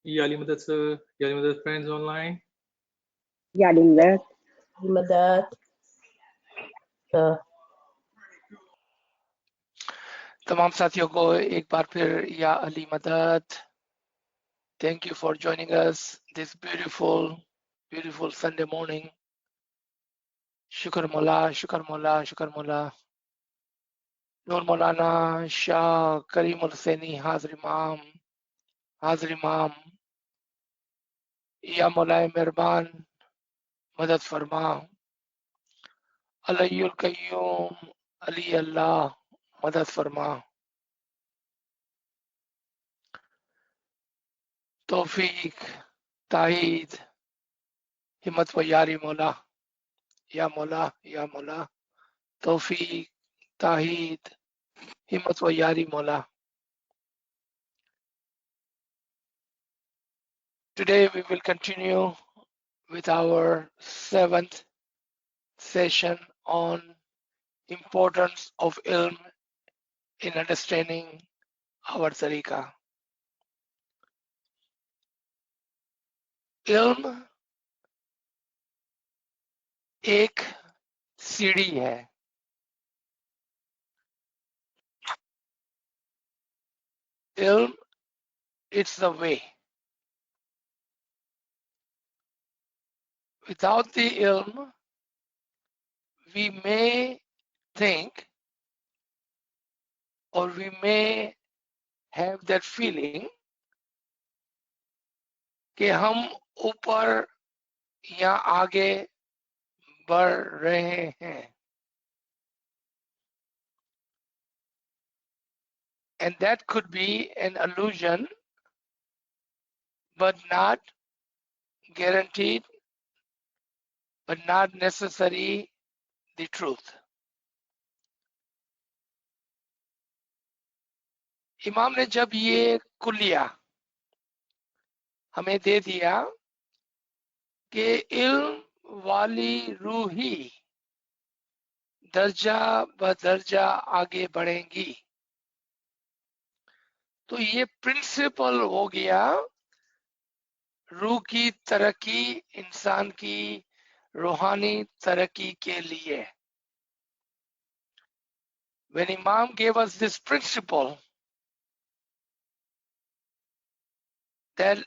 Yali Madad sir, Yali Madad friends online. Yarding that. मदद तमाम साथियों को एक बार फिर या अली मदद. Thank you for joining us this beautiful Sunday morning. Shukar Mola, Shukar Mola, Shukar Mola. Nur Maulana Shah Kareem Hussaini Hazir Imam. Ya Maulay Mehrban Madad Farma. Alayul Qayyum Ali Allah Madad Farma. Tawfiq, Tahid, Himmat wa Yari Mola. Ya Mola, Ya Mola. Tawfiq, Tahid, Himmat wa Yari Mola. Today we will continue with our 7th session on importance of ilm in understanding our tariqa. Ilm एक सीढ़ी है. Ilm, it's the way. Without the ilm, we may think or we may have that feeling कि हम ऊपर या आगे बढ़ रहे हैं. And that could be an illusion, but not guaranteed, but not necessarily the truth. इमाम ने जब ये कुलिया हमें दे दिया कि इल्म वाली रूही दर्जा ब दर्जा आगे बढ़ेंगी, तो ये प्रिंसिपल हो गया रूह की तरक्की, इंसान की रूहानी तरक्की के लिए. When Imam gave us this principle that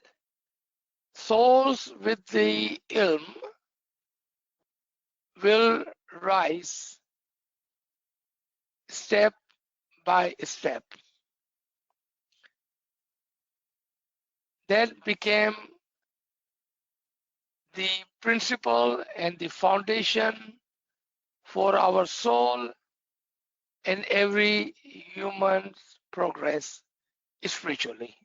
souls with the ilm will rise step by step, that became the principle and the foundation for our soul and every human's progress spiritually.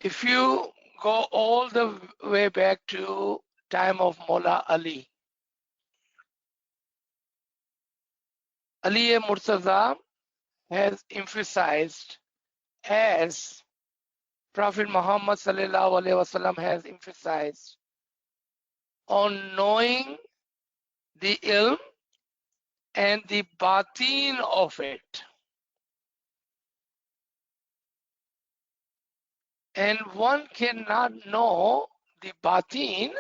If you go all the way back to time of Mullah Ali, Ali Murtaza has emphasized, as Prophet Muhammad sallallahu alaihi wasallam has emphasized, on knowing the ilm and the batin of it. And one cannot know the batin.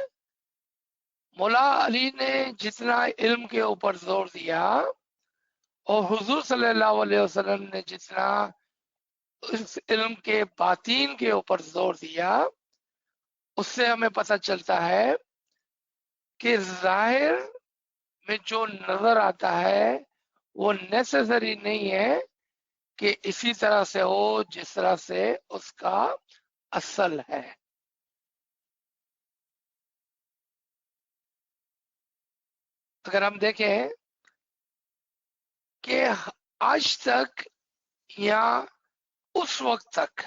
Mullah Ali ने जितना इल्म के ऊपर जोर दिया और हुजूर सल्लल्लाहु अलैहि वसल्लम ने जितना उस इल्म के बातीन के ऊपर जोर दिया, उससे हमें पता चलता है कि जाहिर में जो नजर आता है वो नेसेसरी नहीं है कि इसी तरह से हो जिस तरह से उसका असल है. अगर हम देखें कि आज तक या उस वक्त तक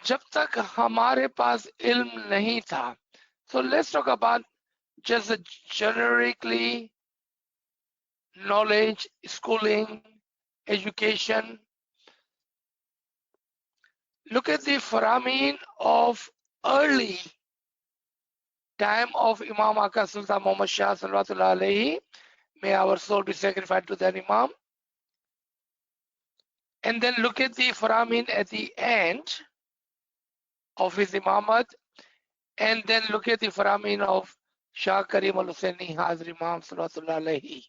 जब तक हमारे पास इल्म नहीं था, so let's talk about just a generically knowledge, schooling, education. Look at the Faramin of early time of Imam Aka Sultan Muhammad Shah Salawatullah alayhi. May our soul be sacrificed to that Imam. and then look at the Faramin at the end of his imamat, and then look at the Faramin of Shah Karim al-Hussaini Hazir Imam Salawatullah Alayhi.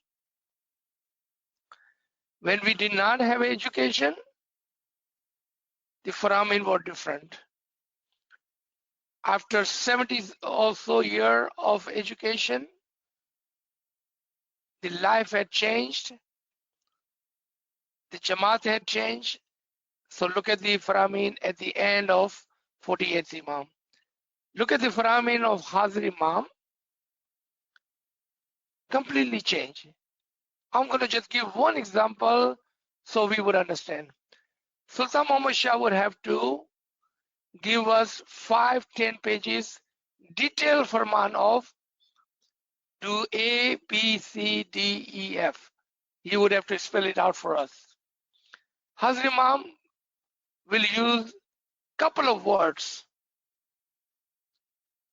When we did not have education, the Faramin were different. After 70 or so years of education, the life had changed, the Jamaat had changed. So look at the Faramin at the end of 48th Imam. Look at the Faramin of Hazir Imam, completely changed. I'm going to just give one example so we would understand. Sultan Muhammad Shah would have to give us 5-10 pages detailed Farman of do A, B, C, D, E, F. He would have to spell it out for us. Hazir Imam will use couple of words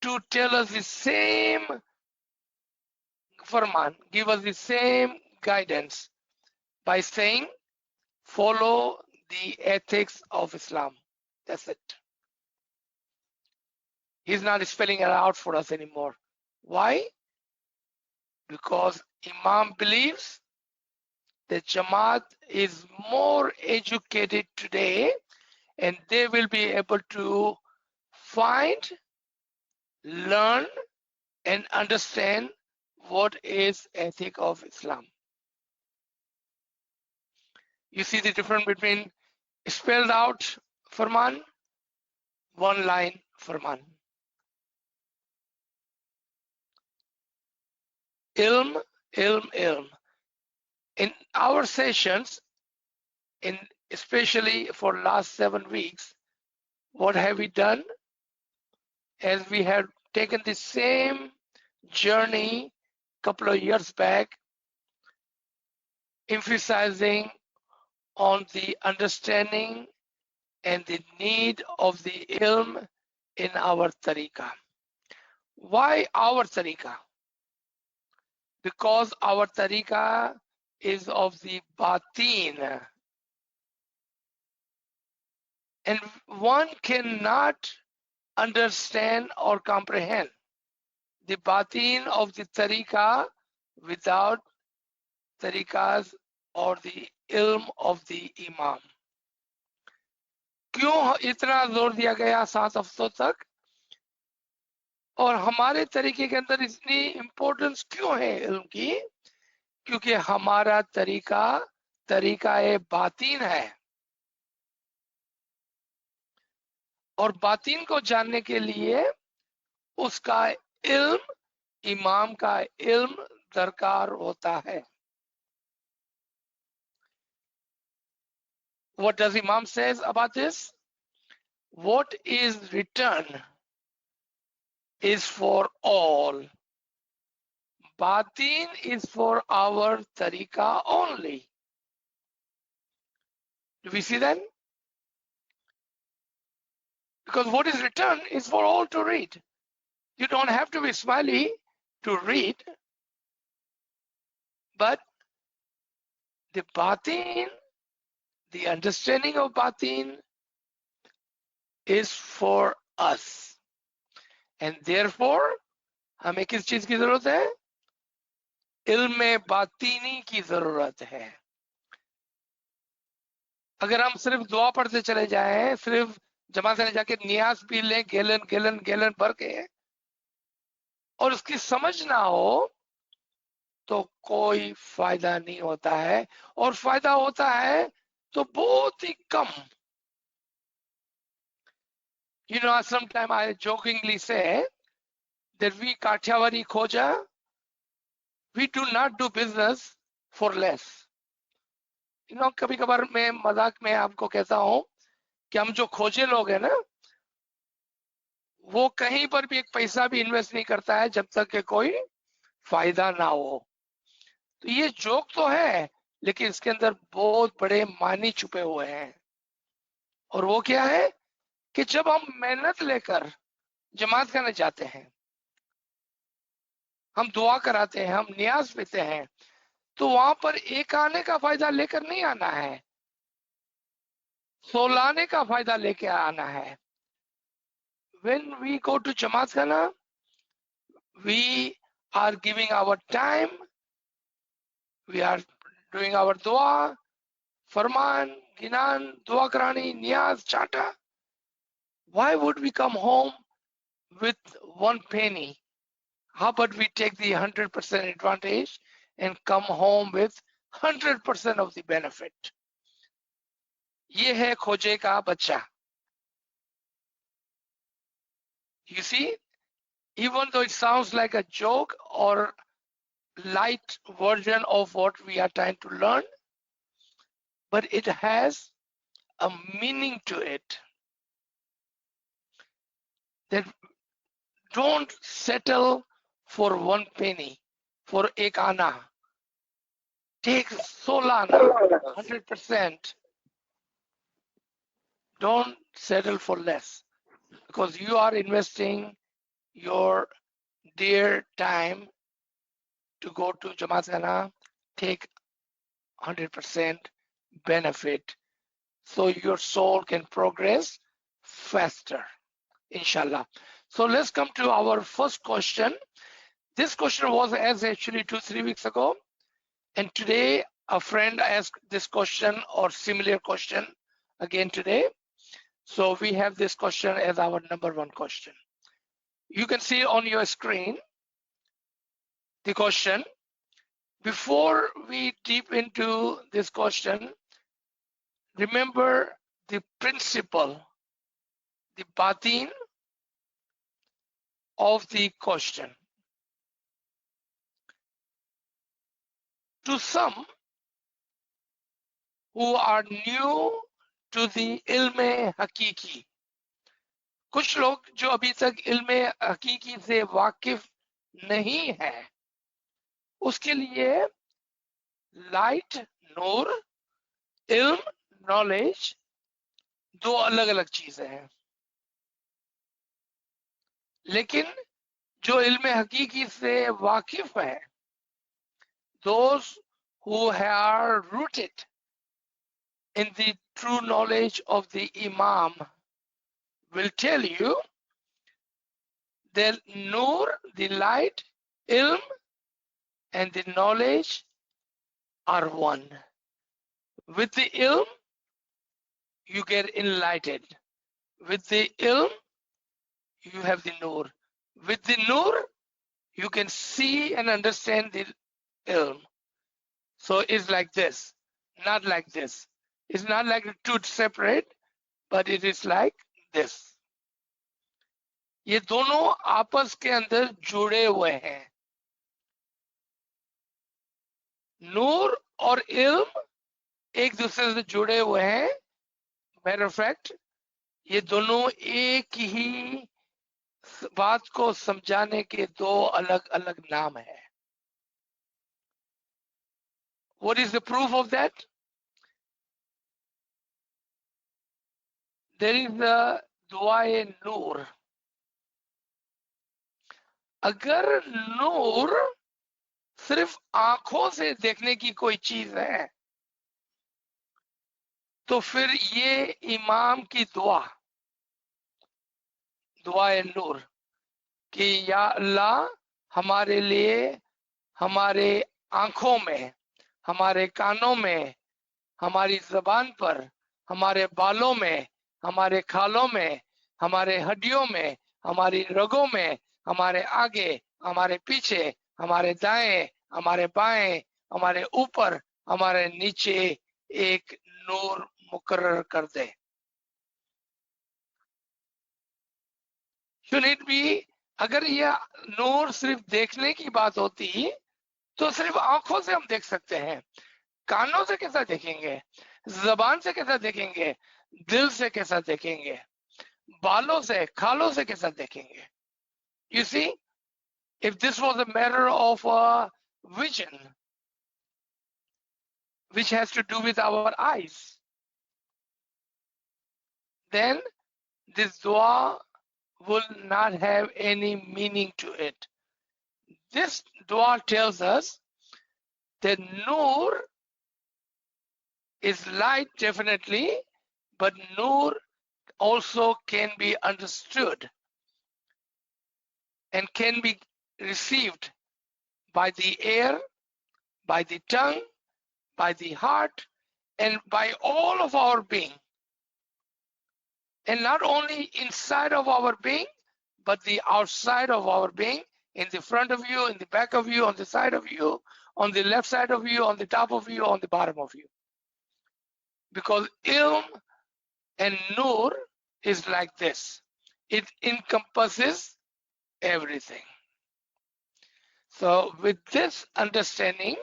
to tell us the same Farman, give us the same guidance by saying, follow the ethics of Islam. That's it. He's not spelling it out for us anymore. Why? Because Imam believes that Jamaat is more educated today and they will be able to find, learn, and understand what is ethic of Islam. You see the difference between spelled out Farman, one line Farman. Ilm, ilm, ilm. In our sessions, especially for last 7 weeks, what have we done? As we have taken the same journey a couple of years back, emphasizing on the understanding and the need of the ilm in our tariqah. Why our tariqah? Because our tariqah is of the batin. And one cannot understand or comprehend the batin of the tariqah without tariqahs or the ilm of the imam. क्यों इतना जोर दिया गया 7 हफ्तों तक और हमारे तरीके के अंदर इतनी इंपॉर्टेंस क्यों है इल्म की? क्योंकि हमारा तरीका बातीन है और बातीन को जानने के लिए उसका इल्म, इमाम का इल्म दरकार होता है. What does Imam says about this? What is written is for all. Batin is for our tariqah only. Do we see that? Because what is written is for all to read. You don't have to be smiley to read, but the batin, the understanding of batin is for us. And therefore, हमें किस चीज की जरूरत है? इल्म बातीनी की जरूरत है. अगर हम सिर्फ दुआ पढ़ते चले जाएं, सिर्फ जमा से जाके नियाज पी लें गैलन गैलन गैलन भर के और उसकी समझ ना हो तो कोई फायदा नहीं होता है, और फायदा होता है तो बहुत ही कम. You know, sometimes I jokingly say that we Kathiawari Khoja, we do not do business for less. You know, कभी कभार मैं मजाक में आपको कहता हूं कि हम जो खोजे लोग हैं ना, वो कहीं पर भी एक पैसा भी इन्वेस्ट नहीं करता है जब तक कि कोई फायदा ना हो. तो ये जोक तो है, लेकिन इसके अंदर बहुत बड़े मानी छुपे हुए हैं. और वो क्या है कि जब हम मेहनत लेकर जमात करने जाते हैं, हम दुआ कराते हैं, हम नियाज पीते हैं, तो वहां पर एक आने का फायदा लेकर नहीं आना है. सोलाने का फायदा लेके आना है. When we go to Jamaat Khana, we are giving our time, we are doing our dua, farman, ginan, dua karani, niyaz, chata. Why would we come home with 1 penny? How about we take the 100% advantage and come home with 100% of the benefit? ये है खोजे का बच्चा. You see, even though it sounds like a joke or light version of what we are trying to learn, but it has a meaning to it. That don't settle for 1 penny, for ek ana. Take solana, 100%. Don't settle for less, because you are investing your dear time to go to Jamaat Khana, take 100% benefit, so your soul can progress faster, inshallah. So let's come to our first question. This question was asked actually 2-3 weeks ago, and today a friend asked this question or similar question again today. So we have this question as our number 1 question. You can see on your screen the question. Before we deep into this question, remember the principle, the batin of the question. To some who are new to the ilme hakiki, कुछ लोग जो अभी तक इल्मे हकीकी से वाकिफ नहीं है, उसके लिए लाइट, नूर, इल्म, नॉलेज 2 अलग अलग चीजें हैं. लेकिन जो इल्मे हकीकी से वाकिफ है, those who are rooted in the true knowledge of the Imam will tell you that Nur, the light, Ilm, and the knowledge are one. With the Ilm, you get enlightened. With the Ilm, you have the Nur. With the Nur, you can see and understand the Ilm. So it's like this, not like this. It's not like two separate, but it is like this. ये दोनों आपस के अंदर जुड़े हुए हैं. नूर और इल्म एक दूसरे से जुड़े हुए हैं. मैटर ऑफ फैक्ट, ये दोनों एक ही बात को समझाने के 2 अलग अलग नाम है. What is the proof of that? There is the दुआए नूर. अगर नूर सिर्फ आंखों से देखने की कोई चीज है, तो फिर ये इमाम की दुआ, दुआए नूर, कि या अल्लाह हमारे लिए हमारे आंखों में, हमारे कानों में, हमारी जबान पर, हमारे बालों में, हमारे खालों में, हमारे हड्डियों में, हमारी रगों में, हमारे आगे, हमारे पीछे, हमारे दाएं, हमारे बाएं, हमारे ऊपर, हमारे नीचे एक नूर मुकर्रर कर दे. Should it be, अगर यह नूर सिर्फ देखने की बात होती तो सिर्फ आंखों से हम देख सकते हैं. कानों से कैसा देखेंगे, जबान से कैसा देखेंगे, दिल से कैसा देखेंगे, बालों से, खालों से कैसा देखेंगे. You see, if this was a matter of vision, which has to do with our eyes, then this dua will not have any meaning to it. This dua tells us that Nur is light definitely, but Nur also can be understood and can be received by the air, by the tongue, by the heart, and by all of our being. And not only inside of our being, but the outside of our being, in the front of you, in the back of you, on the side of you, on the left side of you, on the top of you, on the bottom of you. Because ilm and nur is like this. It encompasses everything. So with this understanding,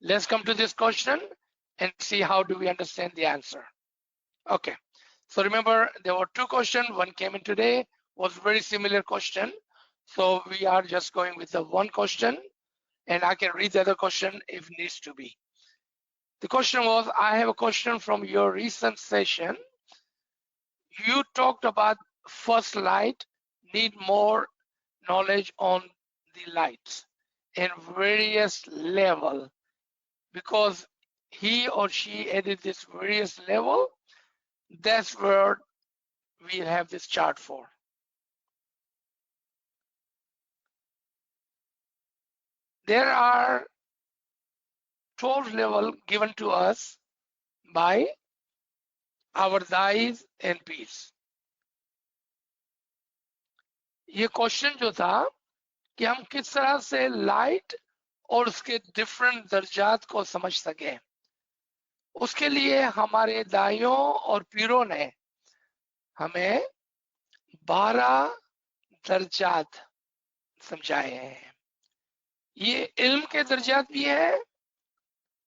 let's come to this question and see how do we understand the answer. Okay. So remember, there were two questions. One came in today, was very similar question. So we are just going with the one question, and I can read the other question if needs to be. The question was, I have a question from your recent session. You talked about first light, need more knowledge on the lights in various level, because he or she added this various level. That's where we have this chart for. There are 12 levels given to us by our AZIZ and Ps. ये question जो था कि हम किस तरह से light और उसके डिफरेंट दर्जात को समझ सके, उसके लिए हमारे दाइयों और पीरों ने हमें 12 दर्जात समझाए हैं। ये इल्म के दर्जात भी है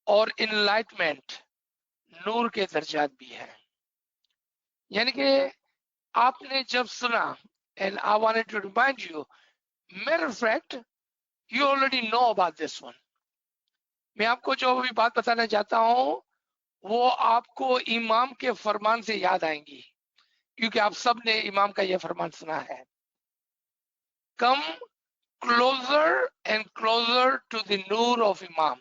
और इनलाइटमेंट नूर के दर्जात भी है। यानी कि आपने जब सुना, and I wanted to remind you, matter of fact, you already know about this one. मैं आपको जो भी बात बताना चाहता हूं वो आपको इमाम के फरमान से याद आएंगी, क्योंकि आप सब ने इमाम का ये फरमान सुना है, come closer and closer to the nur of imam.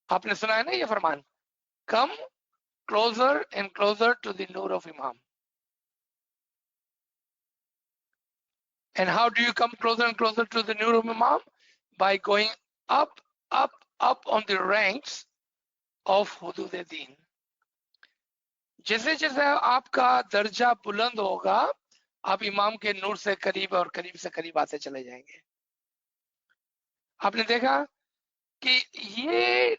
आपने सुना है ना ये फरमान, come closer and closer to the nur of imam. And how do you come closer and closer to the nur of imam? By going up, up, up on the ranks of hudud-e-din. जैसे जैसे आपका दर्जा बुलंद होगा, आप इमाम के नूर से करीब और करीब से करीब आते चले जाएंगे। आपने देखा कि ये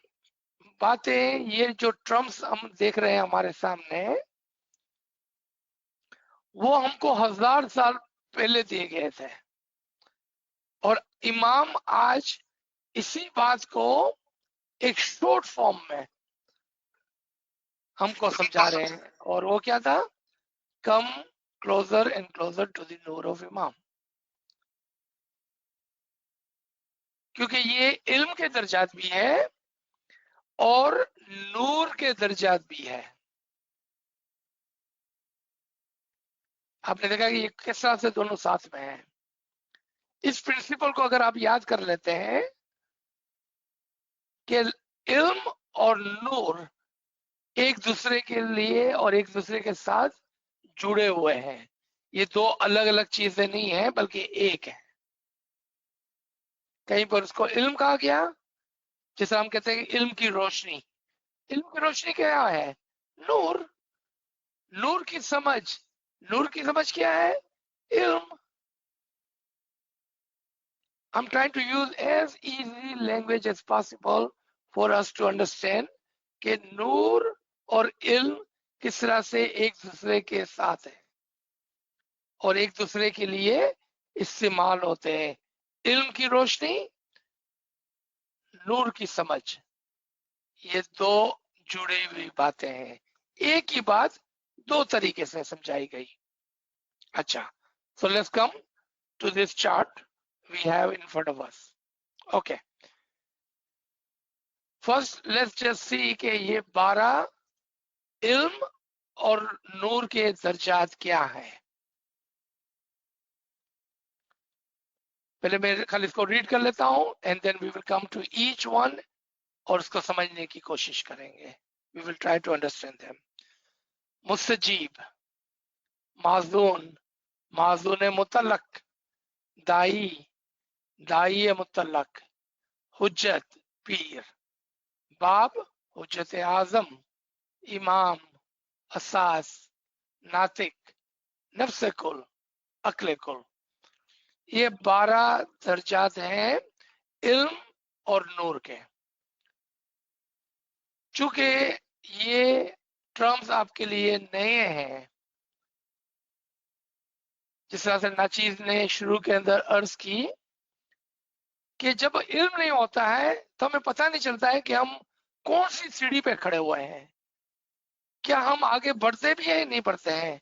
बातें, ये जो टर्म्स हम देख रहे हैं हमारे सामने, वो हमको 1000 साल पहले दिए गए थे, और इमाम आज इसी बात को एक शॉर्ट फॉर्म में हमको समझा रहे हैं। और वो क्या था? Come closer and closer to the नूर ऑफ इमाम। क्योंकि ये इल्म के दर्जात भी है और नूर के दर्जात भी है। आपने देखा कि ये किस तरह से दोनों साथ में है। इस प्रिंसिपल को अगर आप याद कर लेते हैं कि इल्म और नूर एक दूसरे के लिए और एक दूसरे के साथ जुड़े हुए हैं, ये दो अलग अलग चीजें नहीं है बल्कि एक है। कहीं पर उसको इल्म कहा गया, जैसे हम कहते हैं कि इल्म की रोशनी। इल्म की रोशनी क्या है? नूर। नूर की समझ, नूर की समझ क्या है? इल्म। I'm trying to use as easy language as possible for us to understand कि नूर और इल्म किस तरह से एक दूसरे के साथ है और एक दूसरे के लिए इस्तेमाल होते हैं। इल्म की रोशनी, नूर की समझ, ये दो जुड़ी हुई बातें हैं। एक ही बात दो तरीके से समझाई गई। अच्छा, so let's come to this chart we have in front of us. Okay, first let's just see कि ये 12 इल्म और नूर के दर्जात क्या है। पहले मैं खाली इसको रीड कर लेता हूं and then we will come to each one और उसको समझने की कोशिश करेंगे। We will try to understand them. Mustajib, Mazun, Mazun Mutallaq, Da'i, Da'i Mutallaq, Hujjat, Pir, Bab, Hujjat Azam, Imam, Asas, Natik, Nafse Kul, Akle Kul. ये 12 दर्जात हैं इल्म और नूर के। चूंकि ये टर्म्स आपके लिए नए हैं, जिस तरह से नाचीज ने शुरू के अंदर अर्ज की कि जब इल्म नहीं होता है तो हमें पता नहीं चलता है कि हम कौन सी सीढ़ी पे खड़े हुए हैं, क्या हम आगे बढ़ते भी हैं नहीं बढ़ते हैं।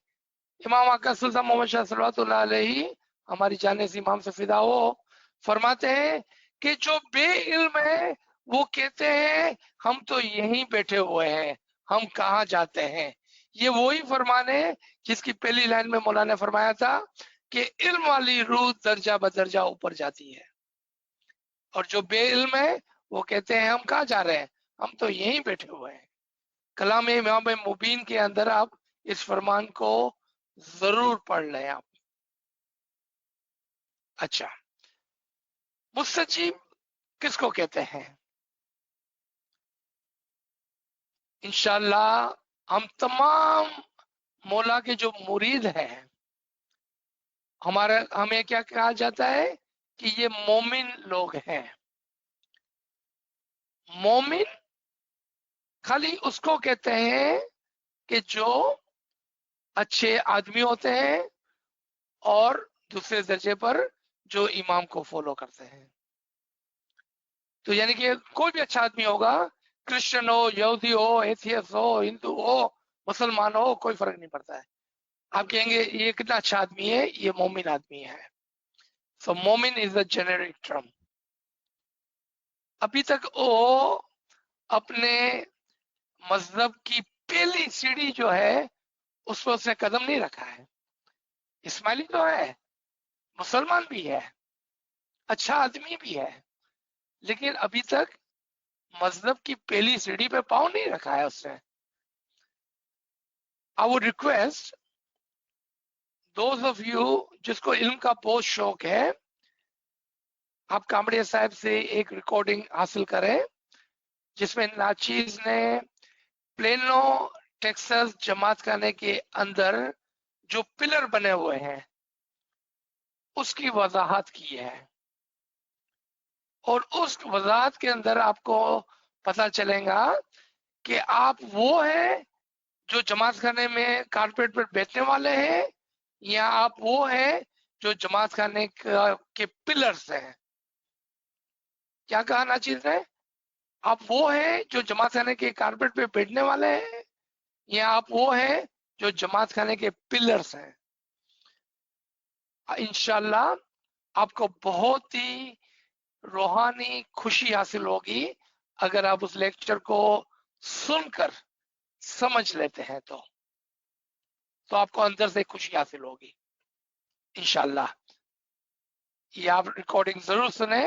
इमाम आका सुल्तान मोहम्मद शाह सल्लल्लाहु अलैहि हमारी जाने से इमाम से फिदा हो फरमाते हैं कि जो बेइल्म है वो कहते हैं हम तो यहीं बैठे हुए हैं, हम कहाँ जाते हैं। ये वही फरमान है जिसकी पहली लाइन में मौलाना ने फरमाया था कि इल्म वाली रूह दर्जा बदर्जा ऊपर जाती है, और जो बेइल्म है वो कहते हैं हम कहाँ जा रहे हैं, हम तो यहीं बैठे हुए हैं। कलाम इमाम मुबीन के अंदर आप इस फरमान को जरूर पढ़ लें आप। अच्छा, मुस्तजीब किसको कहते हैं? इंशाल्लाह हम तमाम मौला के जो मुरीद हैं, हमें क्या कहा जाता है कि ये मोमिन लोग हैं। मोमिन खाली उसको कहते हैं कि जो अच्छे आदमी होते हैं और दूसरे दर्जे पर जो इमाम को फॉलो करते हैं। तो यानी कि कोई भी अच्छा आदमी होगा, क्रिश्चियन हो, यहूदी हो, एथियस्ट हो, हिंदू हो, मुसलमान हो, कोई फर्क नहीं पड़ता है। आप कहेंगे ये कितना अच्छा आदमी है, ये मोमिन आदमी है। सो मोमिन इज अ जेनेरिक टर्म। अभी तक वो अपने मजहब की पहली सीढ़ी जो है उस पर उसने कदम नहीं रखा है। इस्माइली तो है, मुसलमान भी है, अच्छा आदमी भी है, लेकिन अभी तक मजहब की पहली सीढ़ी पे पाँव नहीं रखा है उसने। I would request those of you जिसको इल्म का बहुत शौक है, आप कामड़िया साहब से एक रिकॉर्डिंग हासिल करें जिसमें नाचीज ने प्लेनो टेक्सास जमात खाने के अंदर जो पिलर बने हुए हैं उसकी वजाहत की है, और उस वजाहत के अंदर आपको पता चलेगा कि आप वो हैं जो जमात खाने में कारपेट पर बैठने वाले हैं, या आप वो हैं जो जमात खाने के पिलर्स हैं। क्या कहा नाचीज ने? आप वो हैं जो जमात खाने के कारपेट पे बैठने वाले हैं, या आप वो हैं जो जमात खाने के पिलर्स हैं। इंशाल्लाह आपको बहुत ही रूहानी खुशी हासिल होगी अगर आप उस लेक्चर को सुनकर समझ लेते हैं तो आपको अंदर से खुशी हासिल होगी इंशाल्लाह। ये आप रिकॉर्डिंग जरूर सुने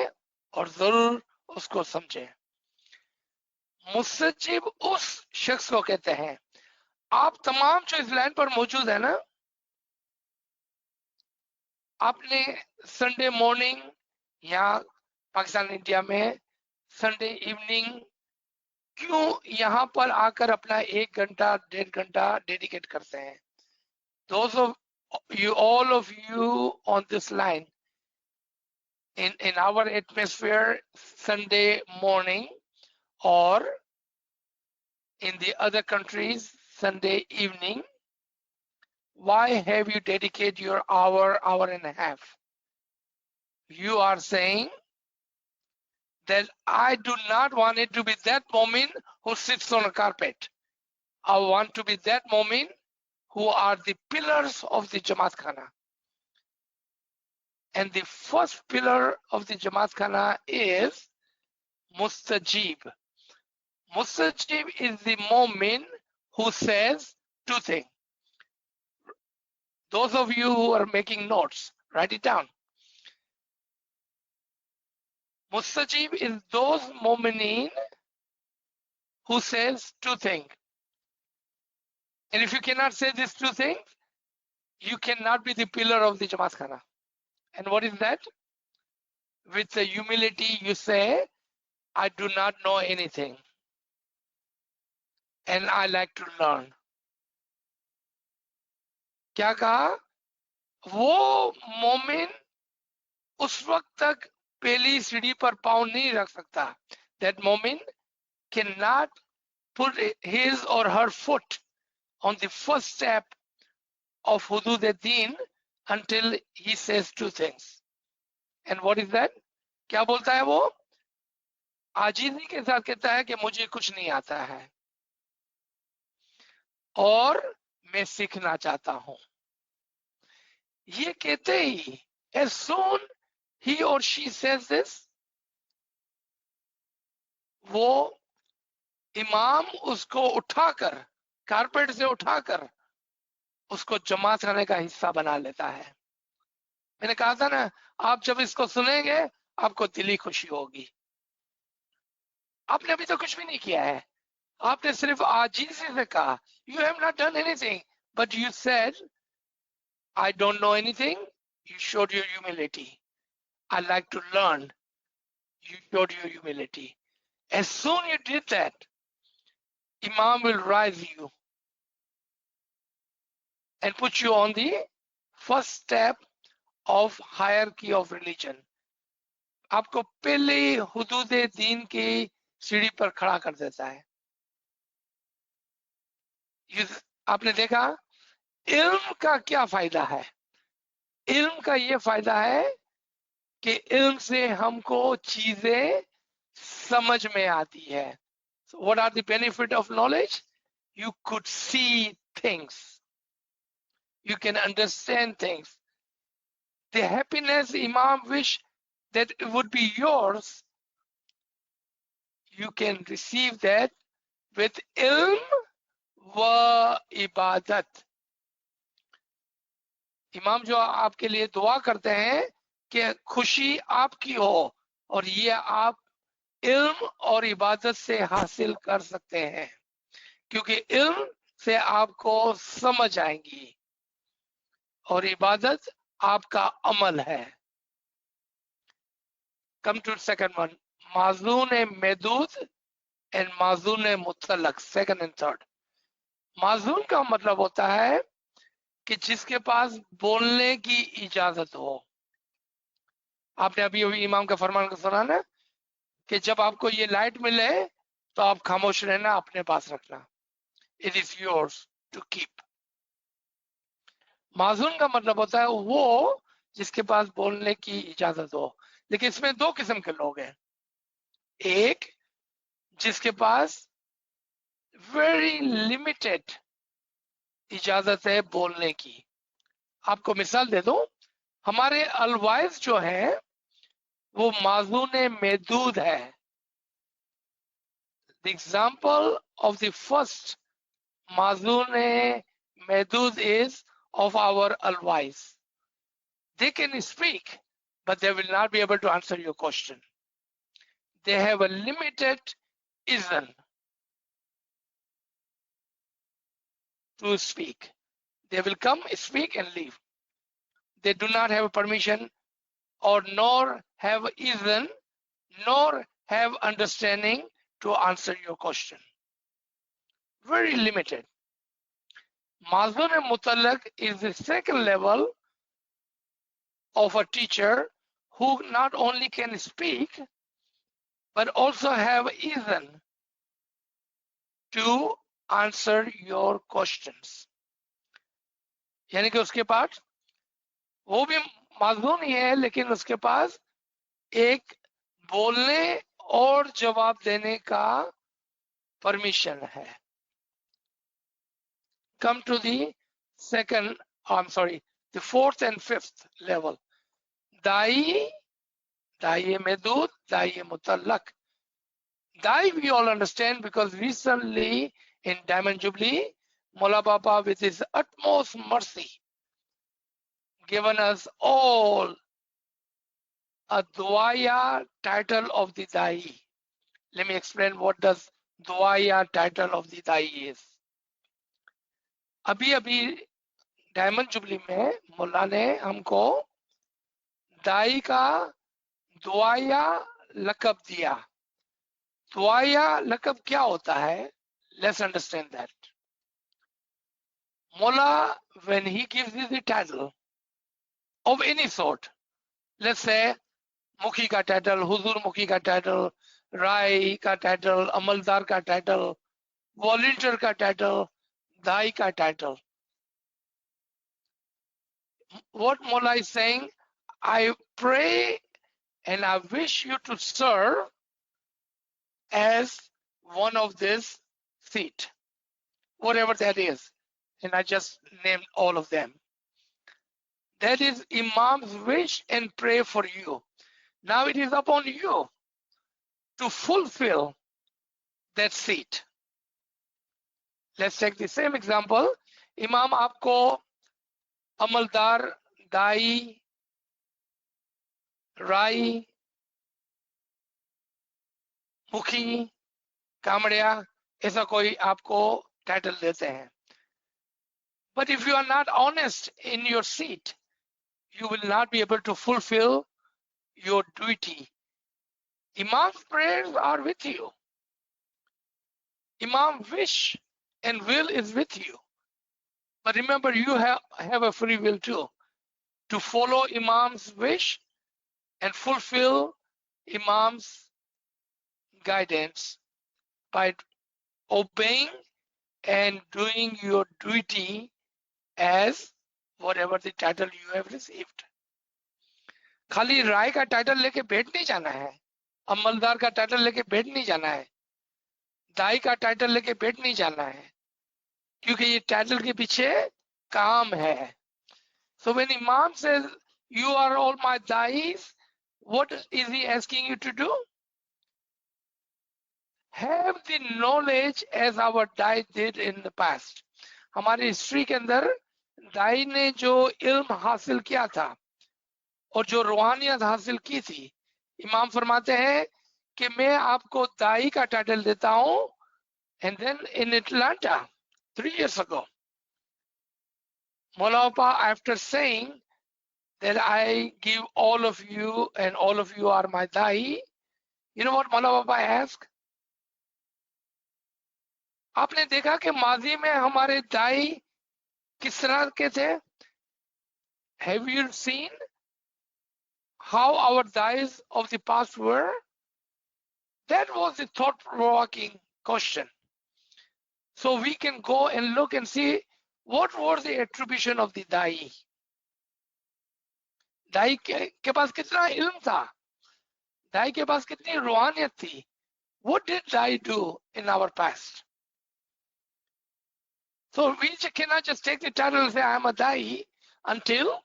और जरूर उसको समझें। मुस्तजीब उस शख्स को कहते हैं, आप तमाम जो इस लाइन पर मौजूद है ना, आपने संडे मॉर्निंग या पाकिस्तान इंडिया में संडे इवनिंग क्यों यहाँ पर आकर अपना 1 घंटा 1.5 घंटा डेडिकेट करते हैं? Those of you, all of you on this line, in our atmosphere, Sunday morning, or in the other countries, Sunday evening, why have you dedicated your hour and a half? You are saying that I do not want it to be that moment who sits on a carpet. I want to be that moment who are the pillars of the Jamaat Khana. And the first pillar of the Jamaat Khana is Mustajib. Mustajib is the mu'min who says 2 things. Those of you who are making notes, write it down. Mustajib is those mu'minin who says two things. And if you cannot say these two things, you cannot be the pillar of the Jamaat Khana. And what is that? With the humility, you say, I do not know anything. And I like to learn. क्या कहा? वो मोमिन उस वक्त तक पहली सीढ़ी पर पाँव नहीं रख सकता. That मोमिन cannot put his or her foot on the first step of hudud ad-din until he says two things. And what is that? क्या बोलता है वो? आजीजी के साथ कहता है कि मुझे कुछ नहीं आता है और मैं सीखना चाहता हूं. ये कहते ही, as soon he or she says this, वो इमाम उसको उठाकर, कारपेट से उठाकर उसको जमात खाने का हिस्सा बना लेता है. मैंने कहा था ना, आप जब इसको सुनेंगे आपको दिली खुशी होगी. आपने अभी तो कुछ भी नहीं किया है, आपने सिर्फ आजीजी से कहा, you have not done anything, but you said, I don't know anything. You showed your humility. I like to learn. You showed your humility. As soon you did that, Imam will rise you and put you on the first step of hierarchy of religion. आपको पहले हुदूद दीन की सीढ़ी पर खड़ा कर देता है. आपने देखा इल्म का क्या फायदा है? इल्म का ये फायदा है कि इल्म से हमको चीजें समझ में आती है. So what are the benefit of knowledge? You could see things. You can understand things. The happiness Imam wish that it would be yours, you can receive that with ilm wa ibadat. इमाम जो आपके लिए दुआ करते हैं कि खुशी आपकी हो और ये आप इल्म और इबादत से हासिल कर सकते हैं, क्योंकि इल्म से आपको समझ आएंगी और इबादत आपका अमल है. Come to second one, माजून महदूद and माजून मुतलक, second and third. माजून का मतलब होता है कि जिसके पास बोलने की इजाजत हो. आपने अभी अभी इमाम का फरमान सुना ना कि जब आपको ये लाइट मिले तो आप खामोश रहना, अपने पास रखना. It is yours to keep. माजून का मतलब होता है वो जिसके पास बोलने की इजाजत हो. लेकिन इसमें दो किस्म के लोग हैं. एक जिसके पास वेरी लिमिटेड इजाजत है बोलने की. आपको मिसाल दे दूं, हमारे अलवाइज जो है वो माजून महदूद है. The example of the first माजून महदूद is of our alwais. They can speak, but they will not be able to answer your question. They have a limited izn to speak. They will come, speak and leave. They do not have permission or nor have izn nor have understanding to answer your question. Very limited. Mazun Mutallaq is the second level of a teacher who not only can speak but also have izn to answer your questions. यानी कि उसके पास वो भी माजून ही है लेकिन उसके पास एक बोलने और जवाब देने का परमिशन है. Come to the the fourth and fifth level. Da'i Medud, Da'i Mutallaq. Da'i we all understand because recently in Diamond Jubilee, Mola Baba with his utmost mercy given us all a duaya title of the Da'i. Let me explain what does दुआ या title of the Dai is. अभी अभी diamond jubilee में मुल्ला ने हमको दाई का दुआ या लकब दिया। दुआ या लकब क्या होता है? Let's understand that. Mullah, when he gives you the title of any sort, let's say मुखी का टाइटल, हुजूर मुखी का टाइटल, राय का टाइटल, अमलदार का टाइटल, वॉलंटियर का टाइटल, दाई का title, what Mullah is saying, I pray and I wish you to serve as one of this seat, whatever that is, and I just named all of them. That is Imam's wish and pray for you. Now it is upon you to fulfill that seat. Let's take the same example. Imam आपको अमलदार, दाई, राई, मुखी, कामड़िया ऐसा कोई आपको title देते हैं. But if you are not honest in your seat, you will not be able to fulfill your duty. Imam's prayers are with you. Imam's wish and will is with you. But remember, you have a free will too, to follow Imam's wish and fulfill Imam's guidance by obeying and doing your duty as whatever the title you have received. खाली राय का title लेके बैठ नहीं जाना है, अमलदार का title लेके बैठ नहीं जाना है, दाई का टाइटल लेके बैठ नहीं जाना है, क्योंकि ये टाइटल के पीछे काम है. So when Imam says, you are all my dais, what is he asking you to do? Have the knowledge as our dai did in the past. हमारी हिस्ट्री के अंदर दाई ने जो इल्म हासिल किया था और जो रूहानियत हासिल की थी, इमाम फरमाते हैं कि मैं आपको दाई का टाइटल देता हूं. And then in Atlanta 3 years ago, Maulapa, after saying that I give all of you and all of you are my dai, you know what Maulapa asked? आपने देखा कि माजी में हमारे दाई किस तरह के थे? Have you seen how our dais of the past were? That was the thought-provoking question. So we can go and look and see what was the attribution of the dai. दाई के पास कितना इल्म था, दाई के पास कितनी रूहानियत थी. What did Dai do in our past? So we cannot just take the title and say I am a dai until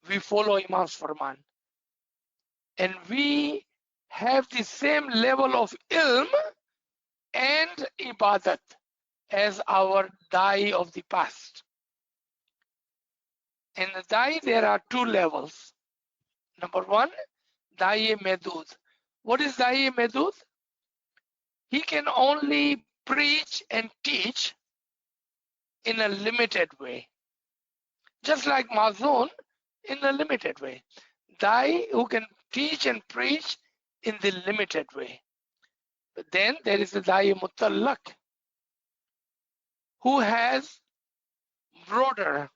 we follow Imam's Farman and we have the same level of ilm and ibadat as our dai of the past. In the dai there are 2 levels. Number 1, dai medud. What is dai medud? He can only preach and teach in a limited way, just like Mazun in a limited way. Dai who can teach and preach in the limited way. But then there is the Dai Mutallaq, who has broader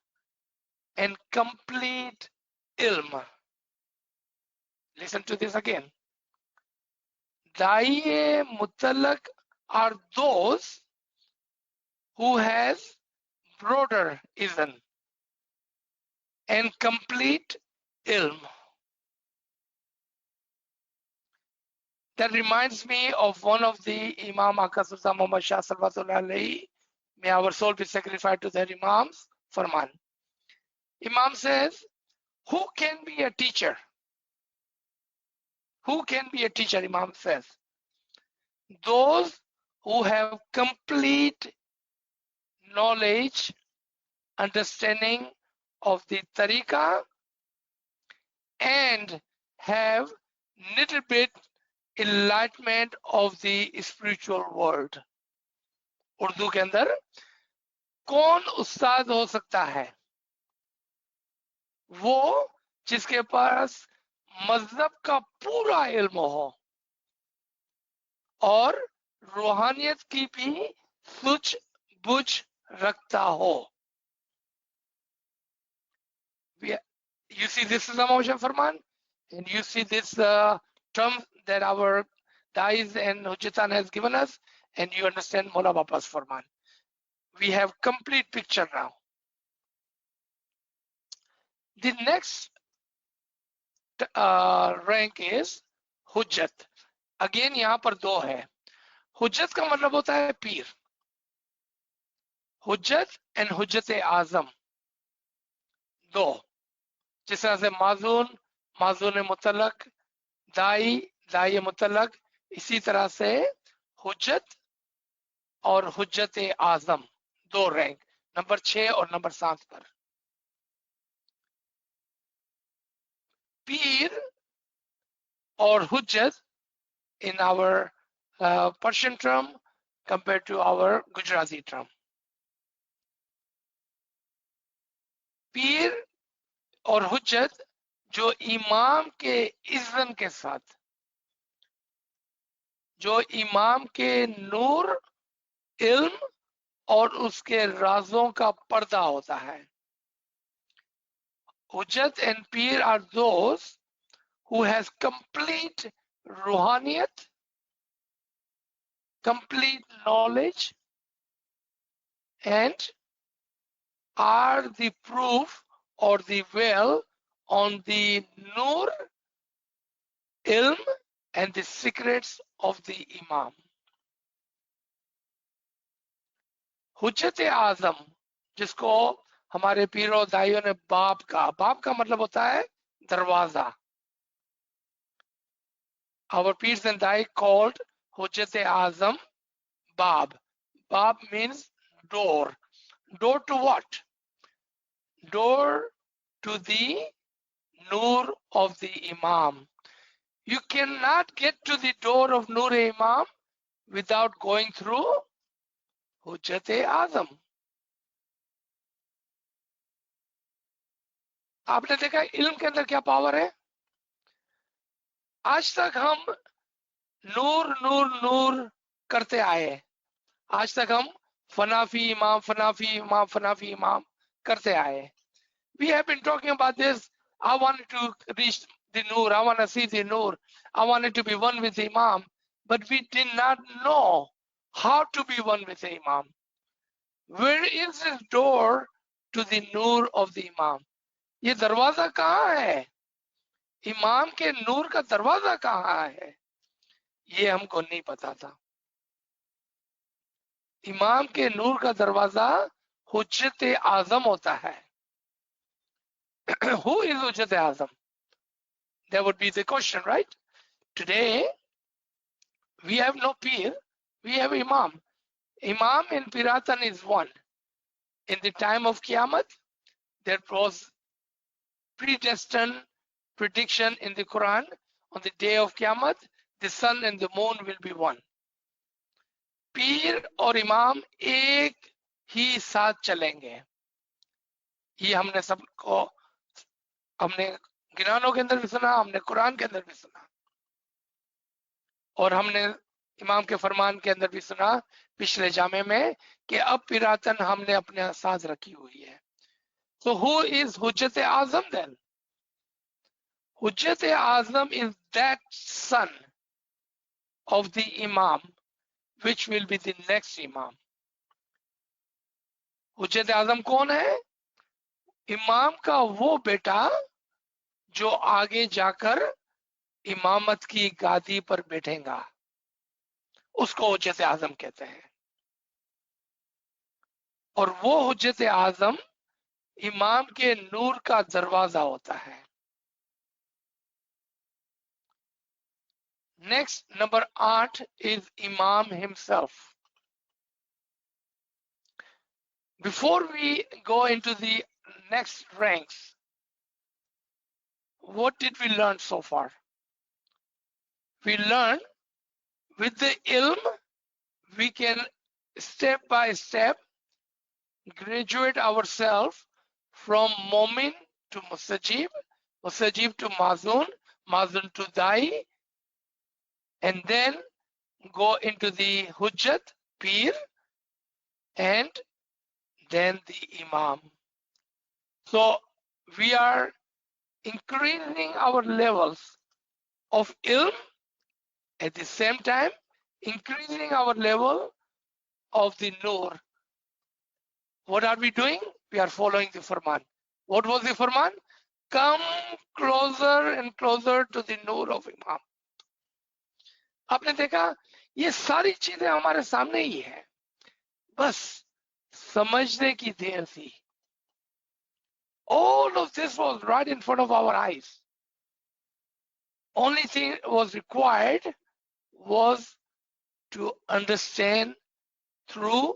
and complete ilm. Listen to this again. Dai Mutallaq are those who has broader izn and complete ilm. That reminds me of one of the Imam Aka Sultan Muhammad Shah Salvatullah Alayhi. May our soul be sacrificed to their Imams. Farman. Imam says, who can be a teacher? Who can be a teacher? Imam says, those who have complete knowledge, understanding of the tariqah and have little bit enlightenment of the spiritual world. Urdu के अंदर कौन उस्ताद हो सकता है? वो जिसके पास मजहब का पूरा इल्म हो और रूहानियत की भी सूझ बूझ रखता हो. You see, this is a motion Farman, and you see this term that our Dais and Hujjatan has given us, and you understand Mola Bapa's Farman. We have complete picture now. The next rank is Hujjat. Again, यहाँ पर दो है. हुज्जत का मतलब होता है पीर. हुज्जत and हुज्जत आजम दो. जिस तरह से माजून मुतलक, दाई मुतलक, इसी तरह से हुज्जत और हुज्जत आजम दो रैंक, नंबर 6 और नंबर 7 पर. पीर और हुज्जत in our Persian term compared to our Gujarati term. पीर और हुज्जत जो इमाम के इज़्न के साथ, जो इमाम के नूर, इल्म और उसके राजों का पर्दा होता है. हुज्जत and Pir are those who has complete ruhaniyat, complete knowledge, and are the proof or the veil on the nur, ilm, and the secrets of the imam. हुज्जत आजम, जिसको हमारे पीरों दाइयों ने बाप का मतलब होता है दरवाजा. Our peers and dai called Hujjat Azam Bab. Bab means door. Door to what? Door to the Nur of the Imam. You cannot get to the door of Nur Imam without going through Hujjat Azam. आपने देखा इल्म के अंदर क्या power है. आज तक हम नूर नूर नूर करते आए. आज तक हम फनाफी इमाम करते आए. We have been talking about this. I wanted to reach the Noor. I want to see the Noor. I wanted to be one with the Imam. But we did not know how to be one with the Imam. Where is this door to the Noor of the Imam? ये दरवाजा कहाँ है? इमाम के नूर का दरवाजा कहाँ है? ये हमको नहीं पता था. इमाम के नूर का दरवाजा हुज्जत आजम होता है. Who is Hujjat Azam? That would be the question, right? Today, we have no peer, we have Imam. Imam in Piratan is one. In the time of Qiyamah, there was predestined prediction in the Quran. On the day of Qiyamah, the sun and the moon will be one. Peer और Imam एक ही साथ चलेंगे. ये हमने सबको, हमने गिनानों के अंदर भी सुना, हमने कुरान के अंदर भी सुना, और हमने इमाम के फरमान के अंदर भी सुना पिछले जामे में कि अब पिरातन हमने अपने साथ रखी हुई है. So who is Hujjat Azam then? Hujjat Azam is that son of the Imam, which will be the next Imam. Hujjat Azam कौन है? इमाम का वो बेटा जो आगे जाकर इमामत की गादी पर बैठेगा, उसको हुज्जत आजम कहते हैं. और वो हुज्जत आजम इमाम के नूर का दरवाजा होता है. Next number 8 is Imam himself. Before we go into the next ranks, what did we learn so far? we learn with the ilm, we can step by step graduate ourselves from Momin to Mustajib, Mustajib to Mazun, Mazun to Dai, and then go into the Hujjat, Pir, and then the Imam. So we are increasing our levels of ilm, at the same time increasing our level of the nur. What are we doing? We are following the Farman. What was the Farman? Come closer and closer to the nur of Imam. आपने देखा ये सारी चीजें हमारे सामने ही है, बस समझने की देर थी. All of this was right in front of our eyes. Only thing was required was to understand through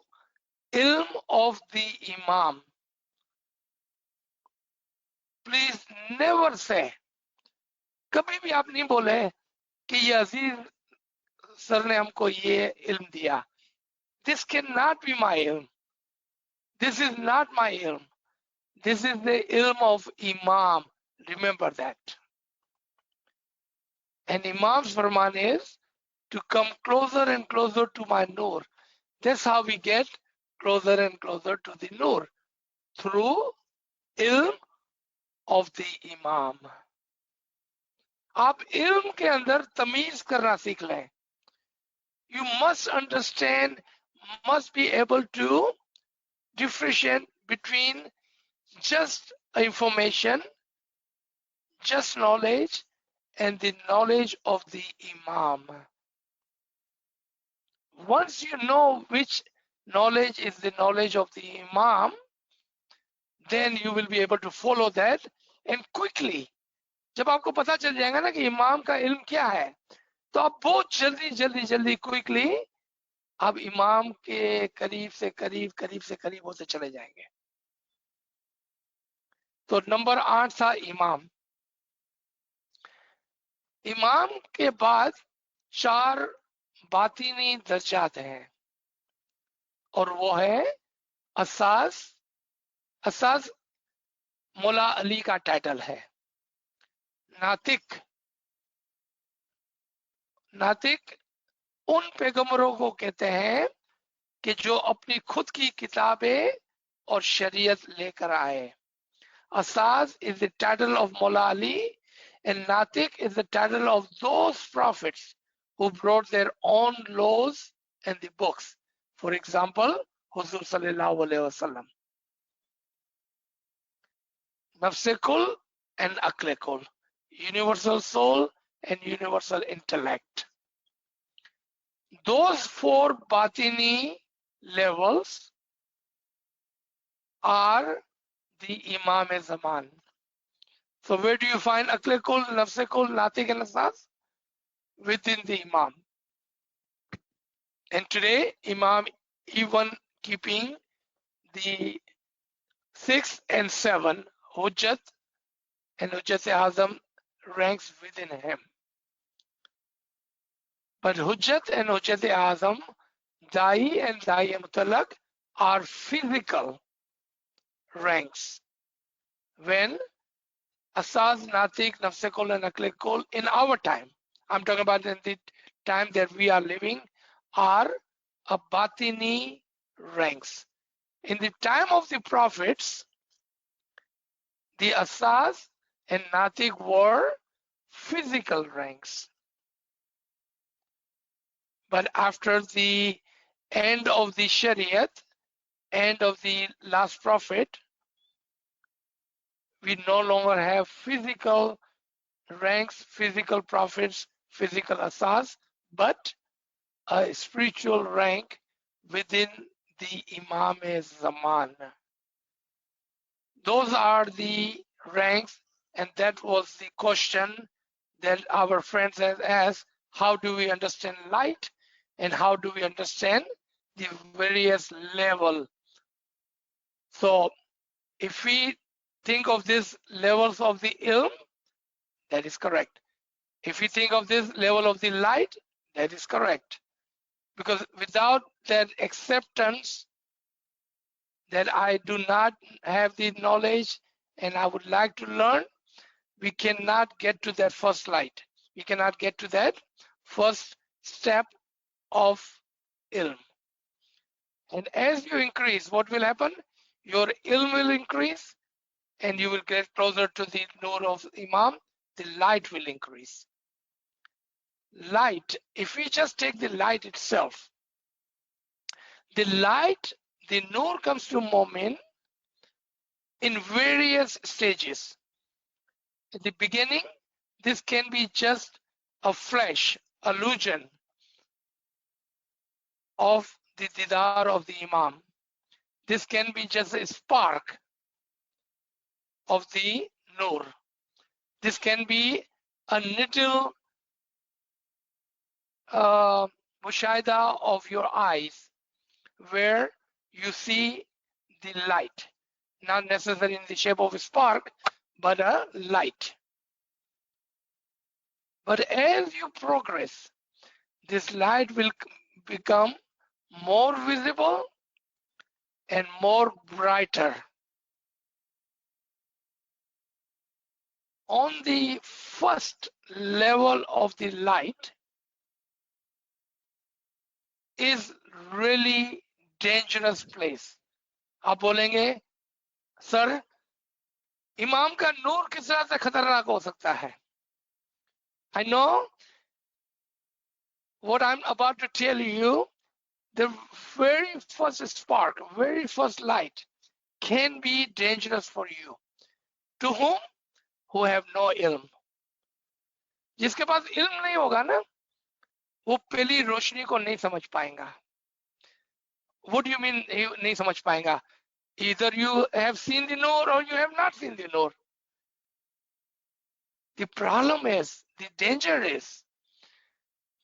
ilm of the Imam. Please never say, कभी भी आप नहीं बोले कि ये अजीज सर ने हमको ये इल्म दिया. This cannot be my ilm. This is not my ilm. This is the ilm of Imam. Remember that. And Imam's farman is to come closer and closer to my nur. That's how we get closer and closer to the nur, through ilm of the Imam. आप ilm के अंदर तमीज करना सीख लें. You must understand, must be able to differentiate between just information, just knowledge, and the knowledge of the Imam. Once you know which knowledge is the knowledge of the Imam, then you will be able to follow that, and quickly, जब आपको पता चल जाएगा ना कि इमाम का इल्म क्या है, तो आप बहुत जल्दी क्विकली आप इमाम के करीब से करीब होते चले जाएंगे. तो नंबर 8 था इमाम. इमाम के बाद 4 बातिनी दर्जात हैं, और वो है असाज. असाज मौला अली का टाइटल है. नातिक, नातिक उन पैगंबरों को कहते हैं कि जो अपनी खुद की किताबें और शरीयत लेकर आए. Asaz is the title of Mawla Ali, and Natik is the title of those prophets who brought their own laws and the books. For example, Huzur Sallallahu Alaihi Wasallam. Nafse Kul and Akle Kul, universal soul and universal intellect. Those 4 Batini levels are the Imam-e-Zaman. So where do you find Akle Kul, Nafse Kul, Natik and Asas? Within the Imam. And today, Imam even keeping the 6 and 7, Hujjat and Hujjat-e-Azam ranks within him. But Hujjat and Hujjat-e-Azam, Da'i and Da'i-e-Mutalaq are physical ranks. When Asaz, Natik, Nafse Kul and Akle Kul in our time, I'm talking about in the time that we are living, are a Batini ranks. In the time of the prophets, the Asaz and Natik were physical ranks. But after the end of the Shariat, end of the last prophet, we no longer have physical ranks, physical prophets, physical Asas, but a spiritual rank within the Imam-e-Zaman. Those are the ranks, and that was the question that our friends have asked. How do we understand light, and how do we understand the various level? So if we think of these levels of the ilm, that is correct. If you think of this level of the light, that is correct. Because without that acceptance that I do not have the knowledge and I would like to learn, we cannot get to that first light. We cannot get to that first step of ilm. And as you increase, what will happen? Your ilm will increase and you will get closer to the nur of Imam. The light will increase. Light, if we just take the light itself, the light, the nur comes to Mu'min in various stages. At the beginning, this can be just a flash, illusion of the didar of the Imam. This can be just a spark of the nur. This can be a little mushahada of your eyes where you see the light, not necessarily in the shape of a spark, but a light. But as you progress, this light will become more visible and more brighter. On the first level of the light is really dangerous place. आप बोलेंगे sir इमाम का नूर किस तरह से खतरनाक हो सकता है? I know what I'm about to tell you. The very first spark, very first light can be dangerous for you. To whom? Who have no ilm. जिसके पास इल्म नहीं होगा ना, वो पहली रोशनी को नहीं समझ पाएगा. What do you mean नहीं समझ पाएगा? Either you have seen the nur or you have not seen the nur. The problem is, the danger is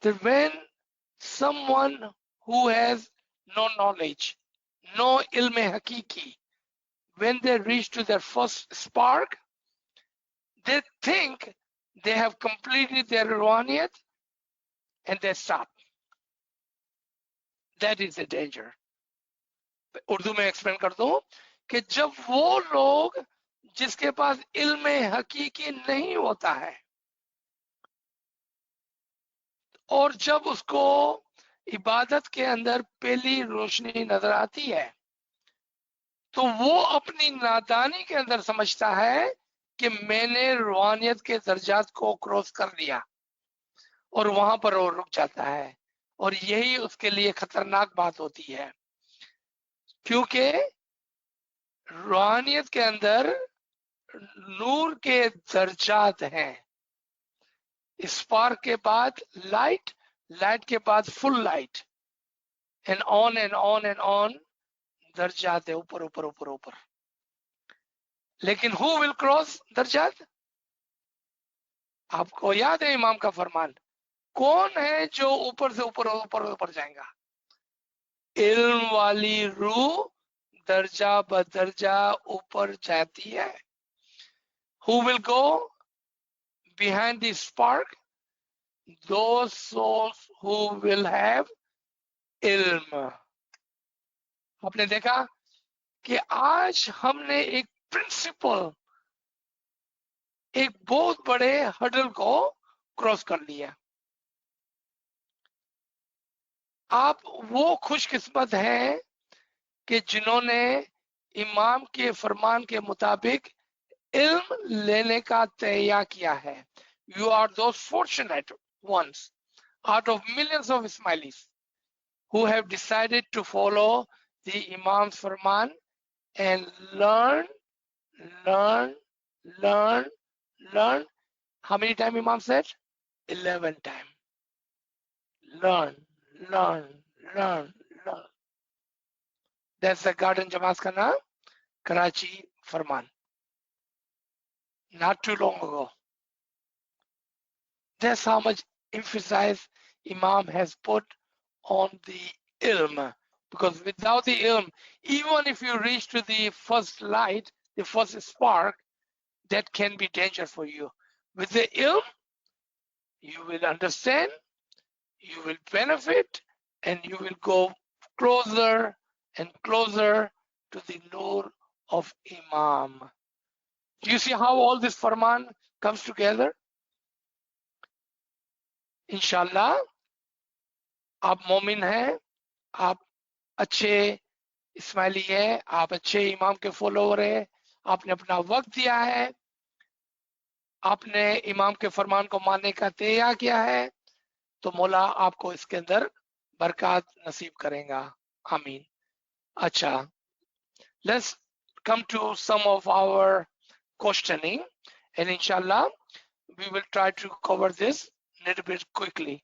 that when someone who has no knowledge, no ilm hakiki, when they reach to their first spark, they think they have completed their ruhaniyat and they stop. That is the danger. Urdu में explain कर दूं कि जब वो लोग जिसके पास इल्म हकीकी नहीं होता है और जब उसको इबादत के अंदर पहली रोशनी नजर आती है तो वो अपनी नादानी के अंदर समझता है कि मैंने रूहानियत के दर्जात को क्रॉस कर लिया और वहां पर वो रुक जाता है और यही उसके लिए खतरनाक बात होती है क्योंकि रूहानियत के अंदर नूर के दर्जात हैं स्पार्क के बाद लाइट लाइट के बाद फुल लाइट एंड ऑन दर्जात है ऊपर ऊपर ऊपर ऊपर लेकिन हु विल क्रॉस दर्जात आपको याद है इमाम का फरमान कौन है जो ऊपर से ऊपर ऊपर ऊपर जाएगा इल्म वाली रूह दर्जा बदर्जा ऊपर जाती है who will go behind the spark those souls who will have ilm आपने देखा कि आज हमने एक प्रिंसिपल एक बहुत बड़े हडल को क्रॉस कर लिया आप वो खुशकिस्मत हैं कि जिन्होंने इमाम के फरमान के मुताबिक इल्म लेने का तैयार किया है you are those fortunate ones out of millions of Ismailis who have decided to follow the Imam's Farman and learn. How many times Imam said? 11 times. Learn. That's the Garden Jamaat ka naam, Karachi Farman. Not too long ago. That's how much emphasis Imam has put on the ilm. Because without the ilm, even if you reach to the first light, the first spark, that can be danger for you. With the ilm, you will understand, you will benefit, and you will go closer and closer to the nur of Imam. Do you see how all this farman comes together? Inshallah, आप मोमिन हैं, आप अच्छे इस्माइली हैं, आप अच्छे इमाम के फॉलोवर हैं, आपने अपना वक्त दिया है, आपने इमाम के फरमान को मानने का तैयार किया है, तो मौला आपको इसके अंदर बरकत नसीब करेगा. आमीन. अच्छा, let's come to some of our questioning, and inshallah we will try to cover this a little bit quickly.